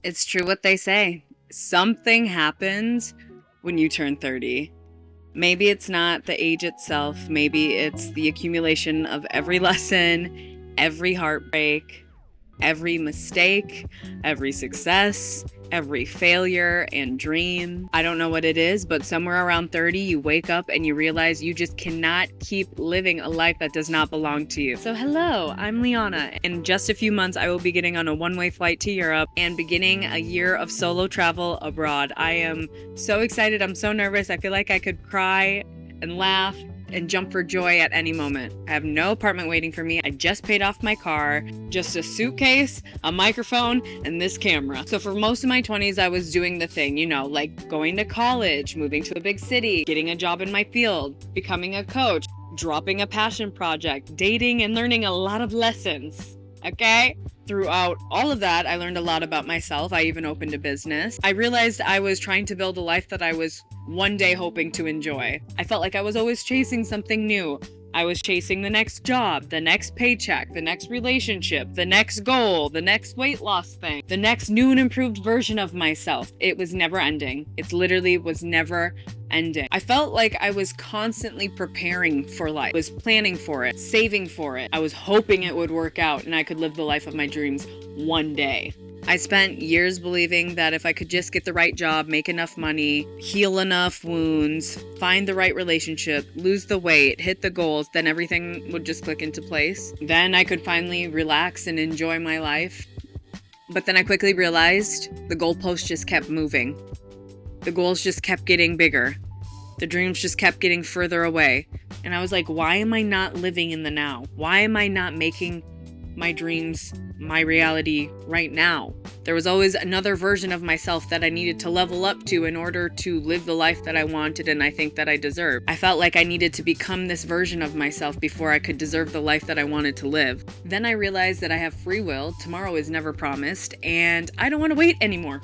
It's true what they say. Something happens when you turn 30. Maybe it's not the age itself. Maybe it's the accumulation of every lesson, every heartbreak, every mistake, every success, every failure and dream. I don't know what it is, but somewhere around 30, you wake up and you realize you just cannot keep living a life that does not belong to you. So hello, I'm Leauna. In just a few months, I will be getting on a one-way flight to Europe and beginning a year of solo travel abroad. I am so excited. I'm so nervous. I feel like I could cry and laugh and jump for joy at any moment. I have no apartment waiting for me. I just paid off my car, just a suitcase, a microphone, and this camera. So for most of my 20s, I was doing the thing, like going to college, moving to a big city, getting a job in my field, becoming a coach, dropping a passion project, dating, and learning a lot of lessons. Okay? Throughout all of that, I learned a lot about myself. I even opened a business. I realized I was trying to build a life that I was one day hoping to enjoy. I felt like I was always chasing something new. I was chasing the next job, the next paycheck, the next relationship, the next goal, the next weight loss thing, the next new and improved version of myself. It was never ending. It literally was never ending. I felt like I was constantly preparing for life, I was planning for it, saving for it. I was hoping it would work out and I could live the life of my dreams one day. I spent years believing that if I could just get the right job, make enough money, heal enough wounds, find the right relationship, lose the weight, hit the goals, then everything would just click into place. Then I could finally relax and enjoy my life. But then I quickly realized the goalposts just kept moving. The goals just kept getting bigger. The dreams just kept getting further away. And I was like, why am I not living in the now? Why am I not making my dreams my reality right now? There was always another version of myself that I needed to level up to in order to live the life that I wanted and I think that I deserved. I felt like I needed to become this version of myself before I could deserve the life that I wanted to live. Then I realized that I have free will. Tomorrow is never promised, and I don't want to wait anymore.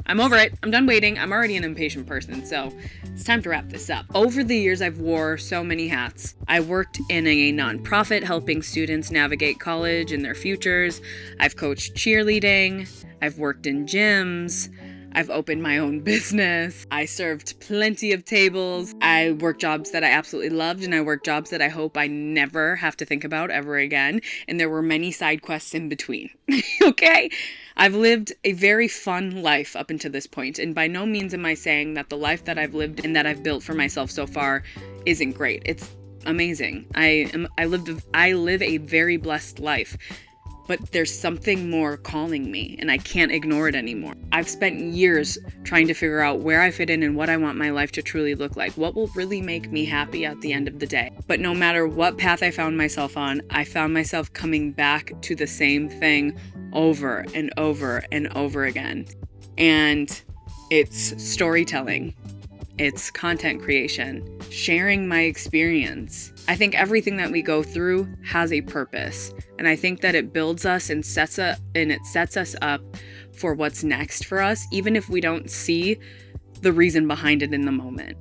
I'm over it. I'm done waiting. I'm already an impatient person, so it's time to wrap this up. Over the years, I've wore so many hats. I worked in a nonprofit helping students navigate college and their futures. I've coached cheerleading. I've worked in gyms. I've opened my own business. I served plenty of tables. I worked jobs that I absolutely loved, and I worked jobs that I hope I never have to think about ever again. And there were many side quests in between. Okay? I've lived a very fun life up until this point, and by no means am I saying that the life that I've lived and that I've built for myself so far isn't great. It's amazing. I live a very blessed life. But there's something more calling me, and I can't ignore it anymore. I've spent years trying to figure out where I fit in and what I want my life to truly look like, what will really make me happy at the end of the day. But no matter what path I found myself on, I found myself coming back to the same thing over and over and over again. And it's storytelling. It's content creation, sharing my experience. I think everything that we go through has a purpose, and I think that it builds us and sets us up for what's next for us, even if we don't see the reason behind it in the moment.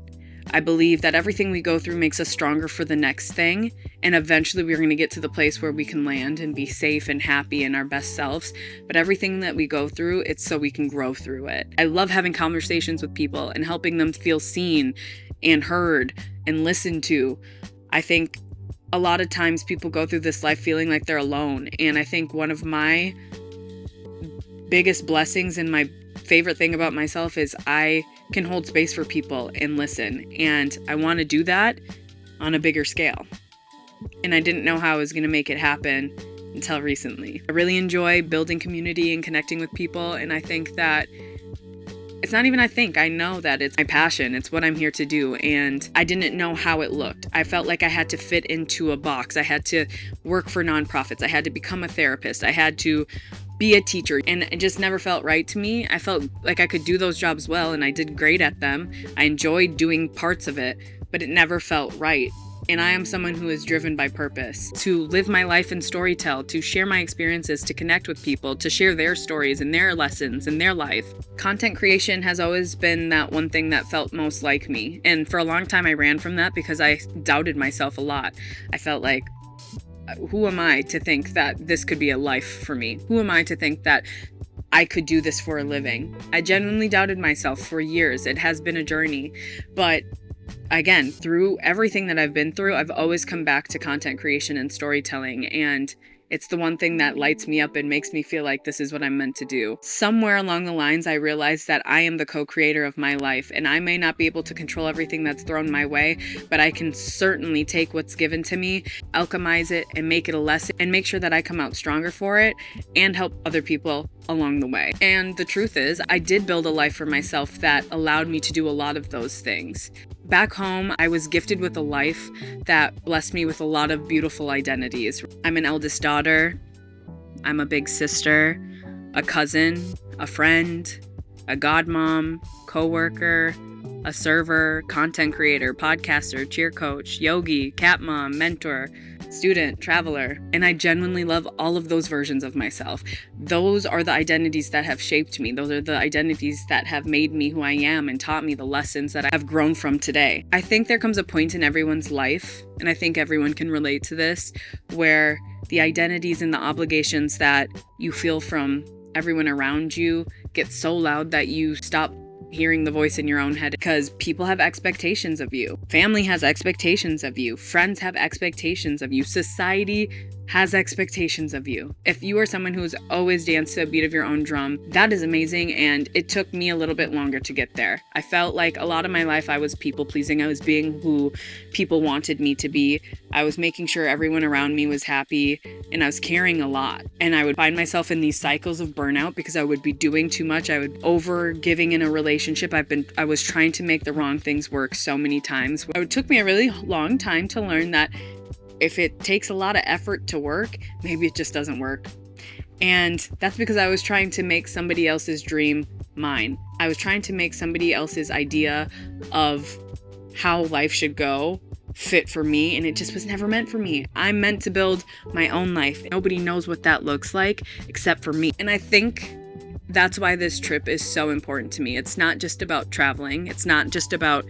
I believe that everything we go through makes us stronger for the next thing, and eventually we're going to get to the place where we can land and be safe and happy in our best selves. But everything that we go through, it's so we can grow through it. I love having conversations with people and helping them feel seen and heard and listened to. I think a lot of times people go through this life feeling like they're alone, and I think one of my biggest blessings and my favorite thing about myself is I can hold space for people and listen, and I want to do that on a bigger scale. And I didn't know how I was going to make it happen until recently. I really enjoy building community and connecting with people, and I think that I know that it's my passion. It's what I'm here to do, and I didn't know how it looked. I felt like I had to fit into a box. I had to work for nonprofits. I had to become a therapist. I had to be a teacher, and it just never felt right to me. I felt like I could do those jobs well, and I did great at them. I enjoyed doing parts of it, but it never felt right And I am someone who is driven by purpose, to live my life and storytell, to share my experiences, to connect with people, to share their stories and their lessons in their life. Content creation has always been that one thing that felt most like me. And for a long time, I ran from that because I doubted myself a lot. I felt like, who am I to think that this could be a life for me? Who am I to think that I could do this for a living? I genuinely doubted myself for years. It has been a journey. But again, through everything that I've been through, I've always come back to content creation and storytelling. And it's the one thing that lights me up and makes me feel like this is what I'm meant to do. Somewhere along the lines, I realized that I am the co-creator of my life, and I may not be able to control everything that's thrown my way, but I can certainly take what's given to me, alchemize it, and make it a lesson, and make sure that I come out stronger for it and help other people along the way. And the truth is, I did build a life for myself that allowed me to do a lot of those things. Back home, I was gifted with a life that blessed me with a lot of beautiful identities. I'm an eldest daughter, I'm a big sister, a cousin, a friend, a godmom, coworker, a server, content creator, podcaster, cheer coach, yogi, cat mom, mentor, student, traveler, and I genuinely love all of those versions of myself. Those are the identities that have shaped me. Those are the identities that have made me who I am and taught me the lessons that I have grown from today. I think there comes a point in everyone's life, and I think everyone can relate to this, where the identities and the obligations that you feel from everyone around you get so loud that you stop hearing the voice in your own head, because people have expectations of you. Family has expectations of you. Friends have expectations of you. Society has expectations of you. If you are someone who's always danced to a beat of your own drum, that is amazing, and it took me a little bit longer to get there. I felt like a lot of my life I was people pleasing. I was being who people wanted me to be. I was making sure everyone around me was happy, and I was caring a lot. And I would find myself in these cycles of burnout because I would be doing too much. I would over giving in a relationship. I was trying to make the wrong things work so many times. It took me a really long time to learn that if it takes a lot of effort to work, maybe it just doesn't work. And that's because I was trying to make somebody else's dream mine. I was trying to make somebody else's idea of how life should go fit for me, and it just was never meant for me. I'm meant to build my own life. Nobody knows what that looks like except for me. And I think that's why this trip is so important to me. It's not just about traveling. It's not just about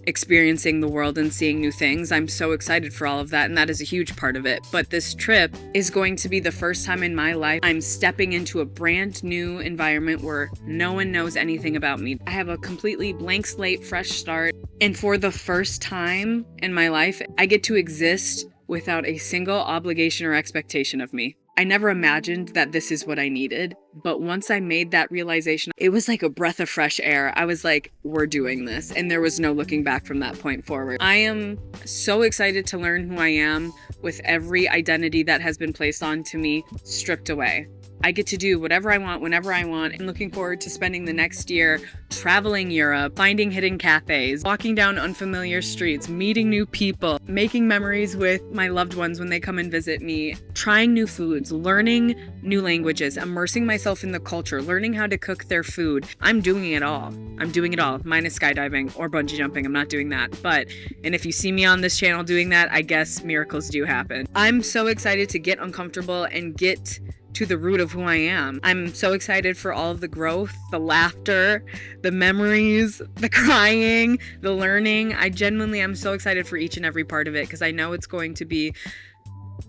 experiencing the world and seeing new things. I'm so excited for all of that, and that is a huge part of it. But this trip is going to be the first time in my life I'm stepping into a brand new environment where no one knows anything about me. I have a completely blank slate, fresh start. And for the first time in my life, I get to exist without a single obligation or expectation of me. I never imagined that this is what I needed, but once I made that realization, it was like a breath of fresh air. I was like, we're doing this, and there was no looking back from that point forward. I am so excited to learn who I am with every identity that has been placed onto me stripped away. I get to do whatever I want, whenever I want. I'm looking forward to spending the next year traveling Europe, finding hidden cafes, walking down unfamiliar streets, meeting new people, making memories with my loved ones when they come and visit me, trying new foods, learning new languages, immersing myself in the culture, learning how to cook their food. I'm doing it all. Minus skydiving or bungee jumping. I'm not doing that. And if you see me on this channel doing that, I guess miracles do happen. I'm so excited to get uncomfortable and get to the root of who I am. I'm so excited for all of the growth, the laughter, the memories, the crying, the learning. I genuinely am so excited for each and every part of it, because I know it's going to be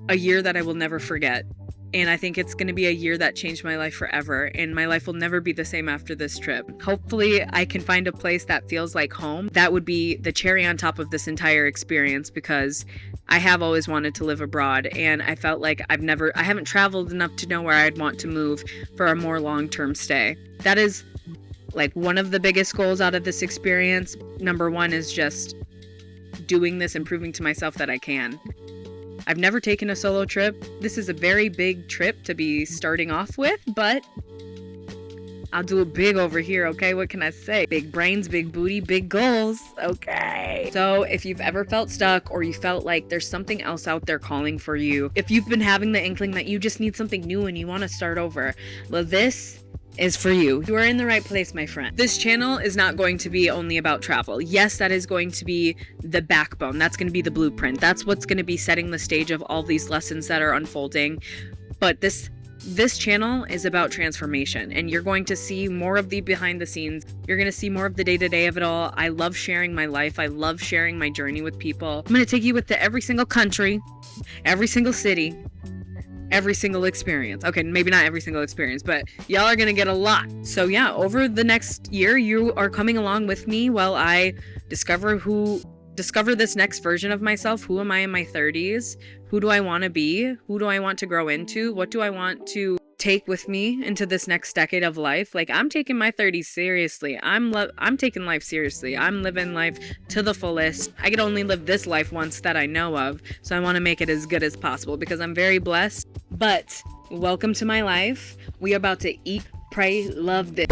a year that I will never forget. And I think it's going to be a year that changed my life forever, and my life will never be the same after this trip. Hopefully I can find a place that feels like home. That would be the cherry on top of this entire experience, because I have always wanted to live abroad, and I felt like I haven't traveled enough to know where I'd want to move for a more long-term stay. That is like one of the biggest goals out of this experience. Number one is just doing this and proving to myself that I can. I've never taken a solo trip. This is a very big trip to be starting off with, but I'll do it big over here, okay? What can I say? Big brains, big booty, big goals, okay? So if you've ever felt stuck, or you felt like there's something else out there calling for you, if you've been having the inkling that you just need something new and you want to start over, well, this is for you. You are in the right place, my friend. This channel is not going to be only about travel. Yes, that is going to be the backbone. That's going to be the blueprint. That's what's going to be setting the stage of all these lessons that are unfolding. But this channel is about transformation, and you're going to see more of the behind the scenes. You're going to see more of the day-to-day of it all. I love sharing my life. I love sharing my journey with people. I'm going to take you with every single country, every single city, every single experience. Okay, maybe not every single experience, but y'all are gonna get a lot. So yeah, over the next year, you are coming along with me while I discover this next version of myself. Who am I in my 30s? Who do I want to be? Who do I want to grow into? What do I want to take with me into this next decade of life? Like, I'm taking my 30s seriously. I'm taking life seriously. I'm living life to the fullest. I could only live this life once that I know of, so I want to make it as good as possible because I'm very blessed. But welcome to my life. We are about to eat, pray, love this.